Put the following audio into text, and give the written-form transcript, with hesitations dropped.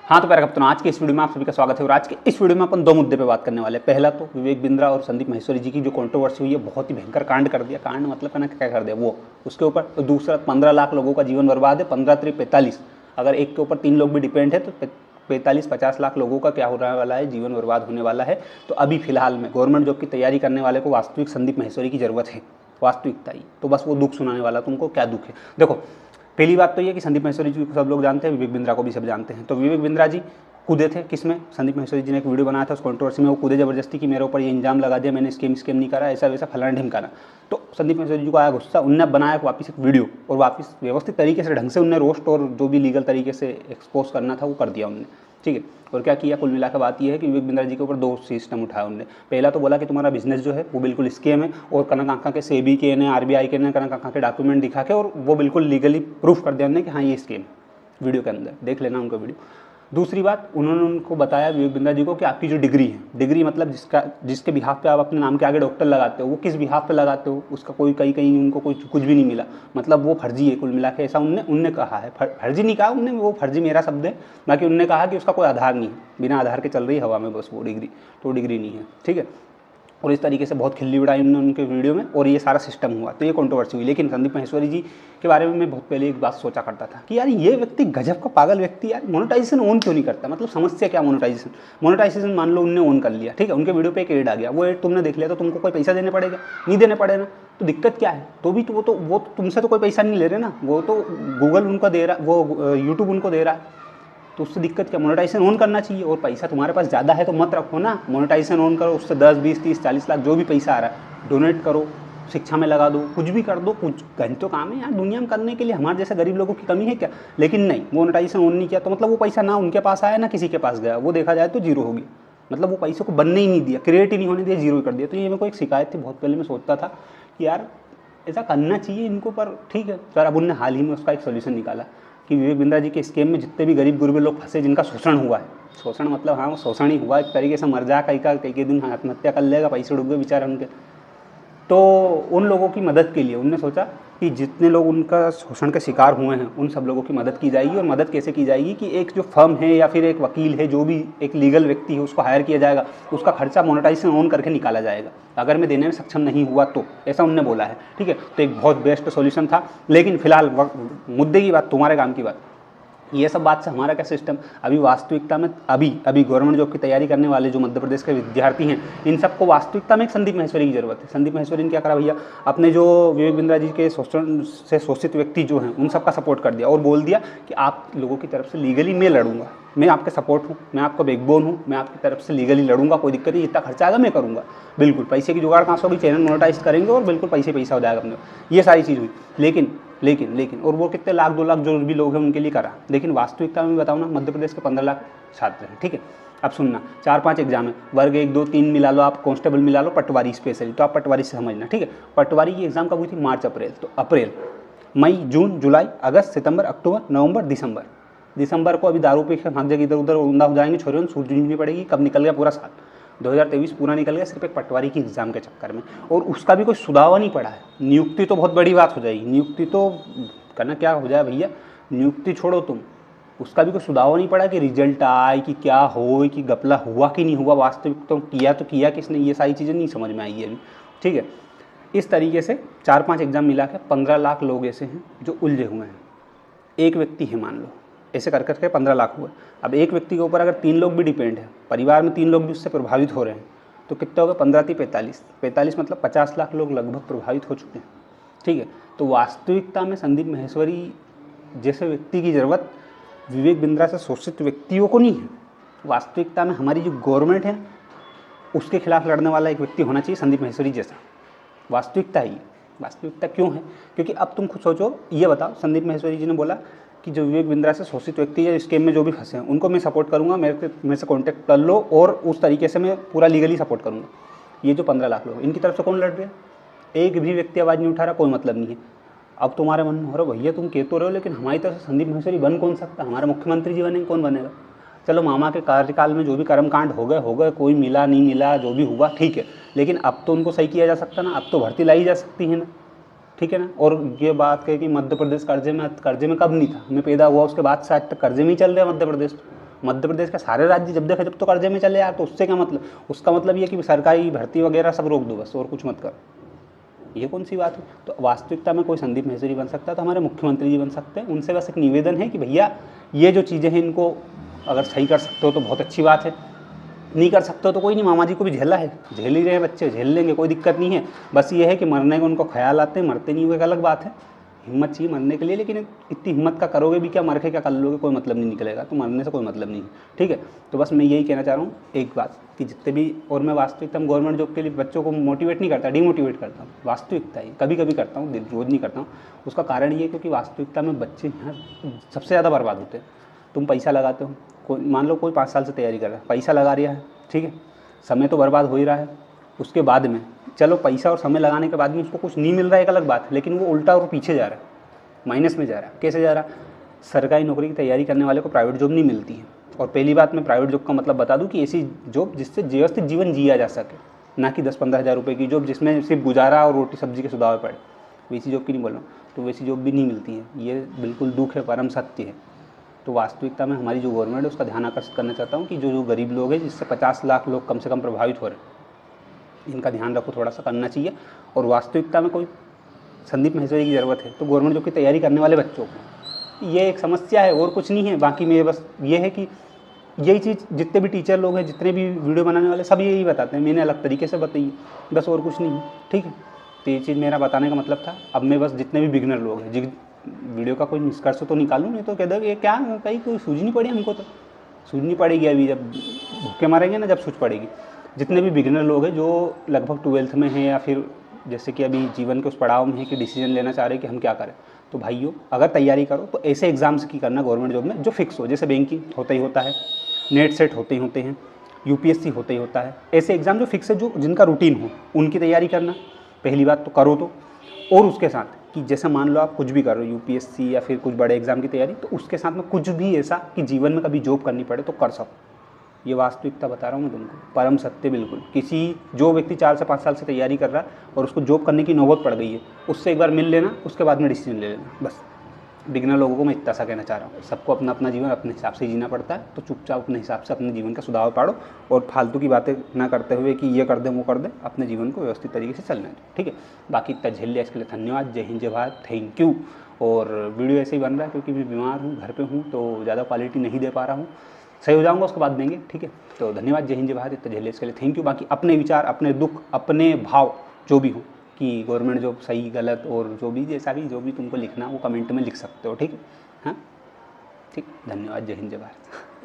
हाँ तो प्यारे कप्तान, आज के इस वीडियो में आप सभी का स्वागत है। और आज के इस वीडियो में अपन दो मुद्दे पे बात करने वाले हैं। पहला तो विवेक बिंद्रा और संदीप माहेश्वरी जी की जो कंट्रोवर्सी हुई है, बहुत ही भयंकर कांड कर दिया। कांड मतलब है ना, क्या कर दिया वो उसके ऊपर। तो दूसरा 15 लाख लोगों का जीवन बर्बाद है। 15 3 45, अगर एक के ऊपर 3 लोग भी डिपेंड है तो 45-50 लाख लोगों का क्या होने वाला है, जीवन बर्बाद होने वाला है। तो अभी फिलहाल में गवर्नमेंट जॉब की तैयारी करने वाले को वास्तविक संदीप माहेश्वरी की जरूरत है, वास्तविकता ही। तो बस वो दुख सुनाने वाला तुमको क्या दुख है। देखो, पहली बात तो ये कि संदीप माहेश्वरी जी को सब लोग जानते हैं, विवेक बिंद्रा को भी सब जानते हैं। तो विवेक बिंद्रा जी कूदे थे किसमें, संदीप माहेश्वरी जी ने एक वीडियो बनाया था उस कंट्रोवर्सी में, वो कूदे जबरदस्ती कि मेरे ऊपर ये इंजाम लगा दिया, मैंने स्केम नहीं करा, ऐसा वैसा फलाना ढिमकाना। तो संदीप माहेश्वरी जी को आया गुस्सा, उनने बनाया वापस एक वीडियो और वापस व्यवस्थित तरीके से ढंग से उनने रोस्ट और जो भी लीगल तरीके से एक्सपोज करना था वो कर दिया उन्होंने, ठीक है। और क्या किया, कुल मिलाकर बात यह है कि विवेक बिंद्रा जी के ऊपर दो सिस्टम उठाया उन्होंने। पहला तो बोला कि तुम्हारा बिजनेस जो है वो बिल्कुल स्केम है, और कनक आंखा के सेबी के ने, आरबीआई के ने कनक आंखा के डॉक्यूमेंट दिखा के और वो बिल्कुल लीगली प्रूफ कर दिया उन्होंने कि हाँ ये स्केम। वीडियो के अंदर देख लेना उनका वीडियो। दूसरी बात, उन्होंने उनको बताया विवेक बिंद्रा जी को कि आपकी जो डिग्री है, डिग्री मतलब जिसके बिहाफ पे आप अपने नाम के आगे डॉक्टर लगाते हो, वो किस बिहाफ पे लगाते हो उसका कोई कहीं उनको कोई कुछ भी नहीं मिला, मतलब वो फर्जी है कुल मिला के, ऐसा उनने कहा है। फर्जी नहीं कहा उनने, वो फर्जी मेरा शब्द है, बाकी उनने कहा कि उसका कोई आधार नहीं है, बिना आधार के चल रही है हवा में बस वो डिग्री, तो डिग्री नहीं है, ठीक है। और इस तरीके से बहुत खिल्ली उड़ाई उन्होंने उनके वीडियो में, और ये सारा सिस्टम हुआ, तो ये कंट्रोवर्सी हुई। लेकिन संदीप माहेश्वरी जी के बारे में मैं बहुत पहले एक बात सोचा करता था कि यार ये व्यक्ति गजब का पागल व्यक्ति, यार मोनेटाइजेशन ऑन क्यों नहीं करता, मतलब समस्या क्या मोनेटाइजेशन मान लो उनने ऑन कर लिया, ठीक है, उनके वीडियो पे एक एड आ गया, वो एड तुमने देख लिया तो तुमको कोई पैसा देने पड़ेगा, नहीं देने पड़े ना, तो दिक्कत क्या है। तो भी तो वो तुमसे तो कोई पैसा नहीं ले रहे ना, वो तो गूगल उनको दे रहा, वो यूट्यूब उनको दे रहा है, तो उससे दिक्कत क्या, मोनेटाइजेशन ऑन करना चाहिए। और पैसा तुम्हारे पास ज़्यादा है तो मत रखो ना, मोनेटाइजेशन ऑन करो, उससे 10 20 30 40 लाख जो भी पैसा आ रहा है डोनेट करो, शिक्षा में लगा दो, कुछ भी कर दो, कुछ घंटों काम है यार दुनिया में करने के लिए, हमारे जैसे गरीब लोगों की कमी है क्या। लेकिन नहीं, मोनेटाइजेशन ऑन नहीं किया तो मतलब वो पैसा ना उनके पास आया ना किसी के पास गया, वो देखा जाए तो जीरो हो गया, मतलब वो पैसे को बनने ही नहीं दिया, क्रिएट ही नहीं होने दिया, जीरो कर दिया। तो ये मेरे को एक शिकायत थी, बहुत पहले मैं सोचता था कि यार ऐसा करना चाहिए इनको, पर ठीक है सर, अब उनने हाल ही में उसका एक सोल्यूशन निकाला कि विवेक बिंद्रा जी के स्केम में जितने भी गरीब गुरबे लोग फंसे, जिनका शोषण हुआ है, शोषण मतलब हाँ वो शोषण ही हुआ, एक तरीके से मर जा कई दिन आत्महत्या कर लेगा, पैसे डूब गए बेचारे उनके, तो उन लोगों की मदद के लिए उनने सोचा कि जितने लोग उनका शोषण के शिकार हुए हैं उन सब लोगों की मदद की जाएगी। और मदद कैसे की जाएगी कि एक जो फर्म है या फिर एक वकील है, जो भी एक लीगल व्यक्ति है, उसको हायर किया जाएगा, उसका खर्चा मोनेटाइजेशन ऑन करके निकाला जाएगा, अगर मैं देने में सक्षम नहीं हुआ तो, ऐसा उनने बोला है, ठीक है। तो एक बहुत बेस्ट सोल्यूशन था। लेकिन फिलहाल मुद्दे की बात, तुम्हारे काम की बात, ये सब बात से हमारा क्या सिस्टम, अभी वास्तविकता में अभी गवर्नमेंट जॉब की तैयारी करने वाले जो मध्य प्रदेश के विद्यार्थी हैं, इन सबको वास्तविकता में एक संदीप माहेश्वरी की जरूरत है। संदीप माहेश्वरी ने क्या करा भैया, अपने जो विवेक बिंद्रा जी के शोषण से शोषित व्यक्ति जो हैं उन सबका सपोर्ट कर दिया और बोल दिया कि आप लोगों की तरफ से लीगली मैं लड़ूंगा, मैं आपके सपोर्ट हूँ, मैं आपका बैकबोन हूँ, मैं आपकी तरफ से लीगली लड़ूंगा, कोई दिक्कत नहीं, जितना खर्चा आएगा मैं करूँगा, बिल्कुल पैसे की जुगाड़ कहाँ से होगी, चैनल मोनेटाइज करेंगे और बिल्कुल पैसा हो जाएगा अपने, ये सारी चीज़ हुई। लेकिन और वो कितने लाख 2 लाख जो भी लोग हैं उनके लिए करा। लेकिन वास्तविकता में बताऊँ ना, मध्य प्रदेश के 15 लाख छात्र हैं, ठीक है। अब सुनना, 4-5 एग्जाम है, वर्ग 1 2 3 मिला लो, आप कांस्टेबल मिला लो, पटवारी स्पेशली, तो आप पटवारी से समझना, ठीक है। पटवारी की एग्जाम कब हुई थी, मार्च अप्रैल, तो अप्रैल मई जून जुलाई अगस्त सितंबर अक्टूबर नवंबर दिसंबर को अभी दारू पे भाग जाएगी, इधर उधर उंदा हो जाएंगे, छोरियों सूझ नहीं पड़ेगी, कब निकल गया पूरा साल, 2023 पूरा निकल गया सिर्फ एक पटवारी की एग्ज़ाम के चक्कर में। और उसका भी कोई सुदावा नहीं पड़ा है। नियुक्ति तो बहुत बड़ी बात हो जाएगी, नियुक्ति तो करना क्या हो जाए भैया, नियुक्ति छोड़ो तुम, उसका भी कोई सुदावा नहीं पड़ा कि रिजल्ट आए कि क्या हो, कि गपला हुआ कि नहीं हुआ, वास्तविक तो किया किसने, ये सारी चीज़ें नहीं समझ में आई है अभी, ठीक है। इस तरीके से 4-5 एग्जाम मिला के 15 लाख लोग ऐसे हैं जो उलझे हुए हैं। एक व्यक्ति है मान लो, ऐसे कर करके 15 लाख हुए। अब एक व्यक्ति के ऊपर अगर 3 लोग भी डिपेंड है, परिवार में 3 लोग भी उससे प्रभावित हो रहे हैं, तो कितना होगा, 15 3 45 मतलब 50 लाख लोग लगभग प्रभावित हो चुके हैं, ठीक है। तो वास्तविकता में संदीप माहेश्वरी जैसे व्यक्ति की ज़रूरत विवेक बिंद्रा से शोषित व्यक्तियों को नहीं है। वास्तविकता में हमारी जो गवर्नमेंट है उसके खिलाफ लड़ने वाला एक व्यक्ति होना चाहिए संदीप माहेश्वरी जैसा। वास्तविकता है ये। वास्तविकता क्यों है, क्योंकि अब तुम खुद सोचो, ये बताओ, संदीप माहेश्वरी जी ने बोला कि जो विवेक बिंद्रा से शोषित व्यक्ति है, स्केम में जो भी फंसे हैं उनको मैं सपोर्ट करूंगा, मेरे से कांटेक्ट कर लो और उस तरीके से मैं पूरा लीगली सपोर्ट करूंगा। ये जो 15 लाख लोग, इनकी तरफ से कौन लड़ रहे हैं, एक भी व्यक्ति आवाज़ नहीं उठा रहा, कोई मतलब नहीं है। अब तुम्हारे मन में हो रहा भैया तुम कह तो रहे हो, लेकिन हमारी तरफ से संदीप माहेश्वरी बन कौन सकता, हमारे मुख्यमंत्री जी बनेंगे, कौन बनेगा। चलो मामा के कार्यकाल में जो भी कर्मकांड हो गए, कोई मिला नहीं मिला, जो भी हुआ ठीक है, लेकिन अब तो उनको सही किया जा सकता ना, अब तो भर्ती लाई जा सकती है ना, ठीक है ना। और ये बात है कि मध्य प्रदेश कर्जे में कब नहीं था, मैं पैदा हुआ उसके बाद से आज तक कर्जे में ही चल रहा है मध्य प्रदेश, मध्य प्रदेश के सारे राज्य जब देखा जब तो कर्जे में चले यार, तो उससे क्या मतलब, उसका मतलब ये कि सरकारी भर्ती वगैरह सब रोक दो बस, और कुछ मत करो। ये कौन सी बात है? तो वास्तविकता में कोई संदीप माहेश्वरी बन सकता है तो हमारे मुख्यमंत्री जी बन सकते हैं। उनसे बस एक निवेदन है कि भैया ये जो चीज़ें हैं इनको अगर सही कर सकते हो तो बहुत अच्छी बात है, नहीं कर सकते हो तो कोई नहीं, मामा जी को भी झेला है, झेल ही रहे हैं बच्चे, झेल लेंगे, कोई दिक्कत नहीं है। बस ये है कि मरने का उनको ख्याल आते हैं, मरते नहीं हुए एक अलग बात है, हिम्मत चाहिए मरने के लिए, लेकिन इतनी हिम्मत का करोगे भी क्या, मर के क्या कर लोगे, कोई मतलब नहीं निकलेगा, तो मरने से कोई मतलब नहीं है, ठीक है। तो बस मैं यही कहना चाह रहा हूँ एक बात कि जितने भी, और मैं वास्तविकता में गवर्नमेंट जॉब के लिए बच्चों को मोटिवेट नहीं करता, डिमोटिवेट करता हूँ, वास्तविकता ही कभी कभी करता हूँ, रोज़ नहीं करता हूँ। उसका कारण ये है क्योंकि वास्तविकता में बच्चे यहाँ सबसे ज़्यादा बर्बाद होते हैं। तुम पैसा लगाते हो, कोई मान लो कोई 5 साल से तैयारी कर रहा है, पैसा लगा रहा है, ठीक है, समय तो बर्बाद हो ही रहा है, उसके बाद में चलो पैसा और समय लगाने के बाद में उसको कुछ नहीं मिल रहा है एक अलग बात है, लेकिन वो उल्टा और पीछे जा रहा है, माइनस में जा रहा है। कैसे जा रहा है? सरकारी नौकरी की तैयारी करने वाले को प्राइवेट जॉब नहीं मिलती है। और पहली बात मैं प्राइवेट जॉब का मतलब बता दूं कि ऐसी जॉब जिससे व्यवस्थित जीवन जिया जा सके, ना कि 10-15 हज़ार रुपये की जॉब जिसमें सिर्फ गुजारा और रोटी सब्जी के सुदावे पड़े, वैसी जॉब की नहीं बोल रहा हूँ। तो वैसी जॉब भी नहीं मिलती है, ये बिल्कुल दुख है, परम सत्य है। तो वास्तविकता में हमारी जो गवर्नमेंट है उसका ध्यान आकर्षित करना चाहता हूँ कि जो गरीब लोग हैं, जिससे 50 लाख लोग कम से कम प्रभावित हो रहे हैं, इनका ध्यान रखो, थोड़ा सा करना चाहिए। और वास्तविकता में कोई संदीप माहेश्वरी की ज़रूरत है तो गवर्नमेंट जॉब की तैयारी करने वाले बच्चों को, ये एक समस्या है और कुछ नहीं है। बाकी मेरे बस ये है कि यही चीज़ जितने भी टीचर लोग हैं, जितने भी वीडियो बनाने वाले, सब यही बताते हैं, मैंने अलग तरीके से बताई, बस और कुछ नहीं है, ठीक है। तो ये चीज़ मेरा बताने का मतलब था। अब मैं बस जितने भी बिगनर लोग हैं, वीडियो का कोई निष्कर्ष तो निकालूँ, नहीं तो कह दो ये क्या, कहीं कोई सूझ नहीं पड़ी हमको, तो सूझनी पड़ेगी अभी, जब भूखे मारेंगे ना, जब सूझ पड़ेगी। जितने भी बिगिनर लोग हैं जो लगभग 12th में हैं या फिर जैसे कि अभी जीवन के उस पड़ाव में है कि डिसीजन लेना चाह रहे हैं कि हम क्या करें, तो भाइयों अगर तैयारी करो तो ऐसे एग्जाम्स की करना गवर्नमेंट जॉब में जो फिक्स हो, जैसे बैंकिंग होता ही होता है, नेट सेट होते ही होते हैं, यूपीएससी होते ही होता है, ऐसे एग्ज़ाम जो फिक्स है, जो जिनका रूटीन हो, उनकी तैयारी करना पहली बात तो करो। तो और उसके साथ कि जैसे मान लो आप कुछ भी कर रहे हो, यूपीएससी या फिर कुछ बड़े एग्जाम की तैयारी, तो उसके साथ में कुछ भी ऐसा कि जीवन में कभी जॉब करनी पड़े तो कर सको। ये वास्तविकता बता रहा हूँ मैं तुमको, परम सत्य बिल्कुल। किसी जो व्यक्ति 4 से 5 साल से तैयारी कर रहा है और उसको जॉब करने की नौबत पड़ गई है, उससे एक बार मिल लेना, उसके बाद में डिसीजन ले लेना। बस बिगनर लोगों को मैं इतना सा कहना चाह रहा हूँ। सबको अपना अपना जीवन अपने हिसाब से जीना पड़ता है, तो चुपचाप अपने हिसाब से अपने जीवन का सुधार पाड़ो और फालतू की बातें ना करते हुए कि ये कर दे वो कर दे, अपने जीवन को व्यवस्थित तरीके से चलने दो, ठीक है। बाकी इतना झेल लिया इसके लिए धन्यवाद। जय हिंद, जय भारत, थैंक यू। और वीडियो ऐसे ही बन रहा है क्योंकि मैं बीमार हूँ, घर पे हूँ, तो ज़्यादा क्वालिटी नहीं दे पा रहा हूँ, सही हो जाऊँगा उसके बाद देंगे, ठीक है। तो धन्यवाद, जय हिंद, जय भारत, इतना झेल लिया इसके लिए थैंक यू। बाकी अपने विचार, अपने दुख, अपने भाव जो भी हो कि गवर्नमेंट जॉब सही गलत और जो भी जैसा भी जो भी तुमको लिखना वो कमेंट में लिख सकते हो, ठीक है। हाँ ठीक, धन्यवाद, जय हिंद, जय भारत।